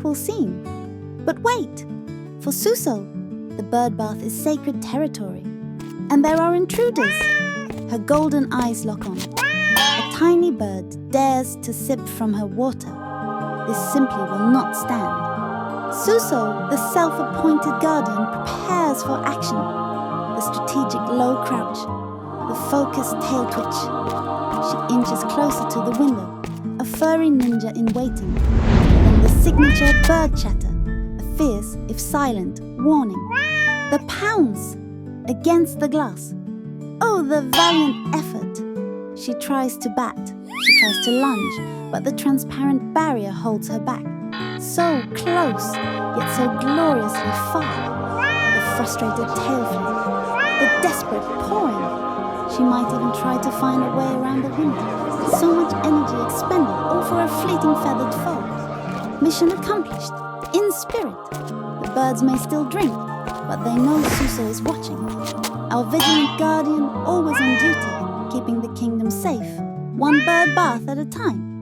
beautiful scene. But wait! For Souso, the bird bath is sacred territory. And there are intruders. Her golden eyes lock on. A tiny bird dares to sip from her water. This simply will not stand. Souso, the self-appointed guardian, prepares for action. The strategic low crouch, the focused tail twitch. She inches closer to the window, a furry ninja in waiting. Then the signature bird chatter, a fierce, if silent, warning. The pounce against the glass. Oh, the valiant effort. She tries to bat, she tries to lunge, but the transparent barrier holds her back. So close, yet so gloriously far. The frustrated tail flip, the desperate pawing. She might even try to find a way around the window. So much energy expended, all for a fleeting feathered foe. Mission accomplished, in spirit. The birds may still drink, but they know Souso is watching. Our vigilant guardian, always on duty, keeping the kingdom safe, one bird bath at a time.